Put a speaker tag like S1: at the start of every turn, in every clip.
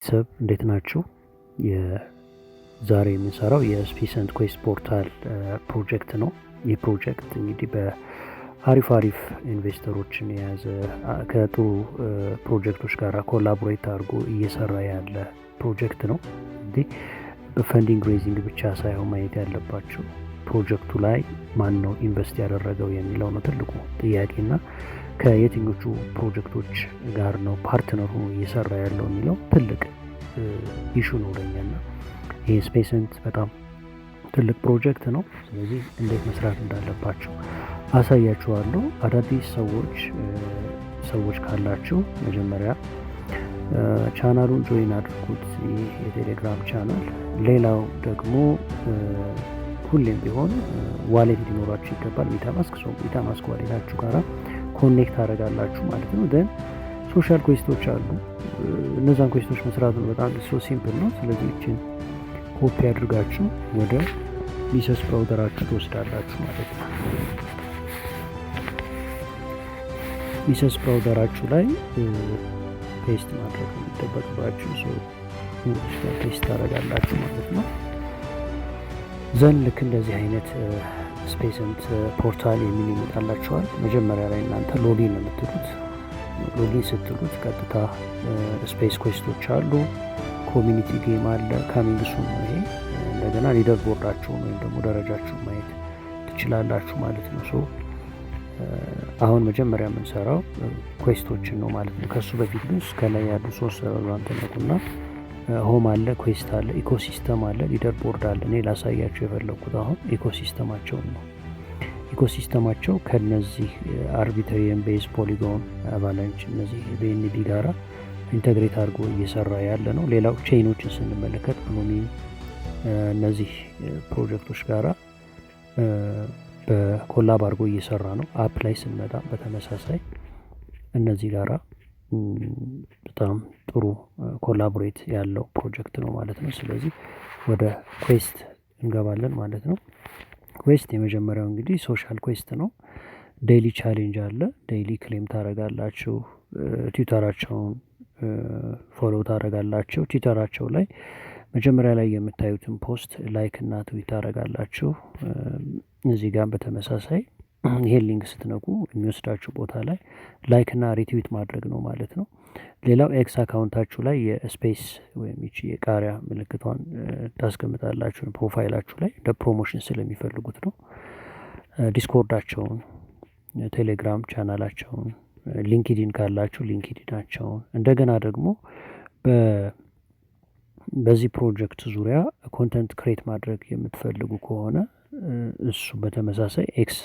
S1: ቤተሰብ እንዴት ናችሁ? የዛሬ የምንሰራው የስፔስ ኤንድ ኩዌስት ፖርታል ፕሮጀክት ነው። ይህ ፕሮጀክት እንግዲህ በአሪፍ ኢንቨስተሮችን የያዘ ከጥሩ ፕሮጀክቶች ጋር ኮላቦሬት አድርጎ እየሰራ ያለ ፕሮጀክት ነው። እንግዲህ በፈንዲንግ ሬዚንግ ብቻ ሳይሆን ማየት ያለባቸው ፕሮጀክቱ ላይ ማን ነው ኢንቨስት ያደረገው የሚለው ነው ትልቁ ጥያቄና ከየትኞቹ ፕሮጀክቶች ጋር ነው ፓርትነር ሆኖ እየሰራ ያለው የሚለው ትልቅ ኢሹ ነው ለኛና ይሄ ስፔስ ኤንድ በጣም ትልቅ ፕሮጀክት ነው። ስለዚህ እንዴት መስራት እንዳለባቸው አሳያችኋለሁ። አዳዲስ ሰዎች ካላችሁ መጀመሪያ ቻናሉን ጆይን አድርጉት፣ ይህ የቴሌግራም ቻናል። ሌላው ደግሞ ሁሌም ቢሆን ዋሌት ሊኖራችሁ ይገባል። ሜታማስክ ዋሌታችሁ ጋራ ኮኔክት አደረጋላችሁ ማለት ነው። ደን ሶሻል ኩዌስቶች አሉ። እነዛን ኩዌስቶች መስራቱ በጣም ሲምፕል ነው። ስለዚህ እችን ኮፒ አድርጋችሁ ወደ ሚሰስ ብራውዘራችሁ ትወስዳላችሁ ማለት ነው። ሚሰስ ብራውዘራችሁ ላይ ፔስት ማድረግ የሚጠበቅባችሁ ፔስት ታደርጋላችሁ ማለት ነው። ዘን ልክ እንደዚህ አይነት ስፔስ ኤንድ ፖርታል የሚል ይመጣላችኋል። መጀመሪያ ላይ እናንተ ሎጊን የምትሉት ሎጊን ስትሉት ቀጥታ ስፔስ ኩዌስቶች አሉ፣ ኮሚኒቲ ጌም አለ፣ ካሚንግ ሱን ነው ይሄ። እንደገና ሊደር ቦርዳችሁን ወይም ደግሞ ደረጃችሁን ማየት ትችላላችሁ ማለት ነው። ሶ አሁን መጀመሪያ የምንሰራው ኩዌስቶችን ነው ማለት ነው። ከሱ በፊት ግን ከላይ ያሉ ሶስት ተነኩና ሆም አለ፣ ኩዌስት አለ፣ ኢኮሲስተም አለ፣ ሊደር ቦርድ አለ። እኔ ላሳያቸው የፈለኩት አሁን ኢኮሲስተማቸውን ነው። ኢኮሲስተማቸው ከነዚህ አርቢትራሪ ቤዝ፣ ፖሊጎን፣ አቫላንች እነዚህ ቢኤንቢ ጋራ ኢንተግሬት አድርጎ እየሰራ ያለ ነው። ሌላው ቼይኖችን ስንመለከት ብሉሚን እነዚህ ፕሮጀክቶች ጋራ በኮላብ አድርጎ እየሰራ ነው። አፕ ላይ ስንመጣ በተመሳሳይ እነዚህ ጋራ በጣም ጥሩ ኮላቦሬት ያለው ፕሮጀክት ነው ማለት ነው። ስለዚህ ወደ ኩዌስት እንገባለን ማለት ነው። ኩዌስት የመጀመሪያው እንግዲህ ሶሻል ኩዌስት ነው። ዴይሊ ቻሌንጅ አለ። ዴይሊ ክሌም ታደርጋላችሁ። ትዊተራቸውን ፎሎ ታደርጋላችሁ። ትዊተራቸው ላይ መጀመሪያ ላይ የምታዩትን ፖስት ላይክ እና ትዊት ታደርጋላችሁ። እዚህ ጋር በተመሳሳይ ይሄን ሊንክ ስትነቁ የሚወስዳችሁ ቦታ ላይ ላይክ እና ሪትዊት ማድረግ ነው ማለት ነው። ሌላው ኤክስ አካውንታችሁ ላይ የስፔስ ወይም ይቺ የቃሪያ ምልክቷን ታስቀምጣላችሁ ፕሮፋይላችሁ ላይ ለፕሮሞሽን ስለሚፈልጉት ነው። ዲስኮርዳቸውን፣ ቴሌግራም ቻናላቸውን፣ ሊንክዲን ካላችሁ ሊንክዲናቸውን፣ እንደገና ደግሞ በዚህ ፕሮጀክት ዙሪያ ኮንተንት ክሬት ማድረግ የምትፈልጉ ከሆነ እሱ በተመሳሳይ ኤክስ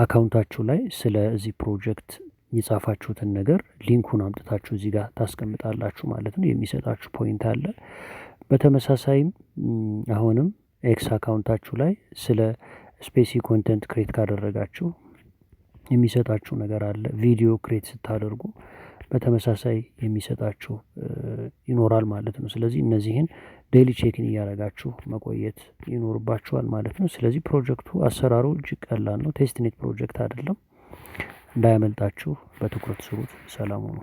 S1: አካውንታችሁ ላይ ስለዚህ ፕሮጀክት የጻፋችሁትን ነገር ሊንኩን አምጥታችሁ እዚህ ጋር ታስቀምጣላችሁ ማለት ነው። የሚሰጣችሁ ፖይንት አለ። በተመሳሳይም አሁንም ኤክስ አካውንታችሁ ላይ ስለ ስፔሲ ኮንተንት ክሬት ካደረጋችሁ የሚሰጣችሁ ነገር አለ። ቪዲዮ ክሬት ስታደርጉ በተመሳሳይ የሚሰጣችሁ ይኖራል ማለት ነው። ስለዚህ እነዚህን ዴይሊ ቼክን እያደረጋችሁ መቆየት ይኖርባችኋል ማለት ነው። ስለዚህ ፕሮጀክቱ አሰራሩ እጅግ ቀላል ነው። ቴስትኔት ፕሮጀክት አይደለም። እንዳያመልጣችሁ፣ በትኩረት ስሩት። ሰላም ሁኑ።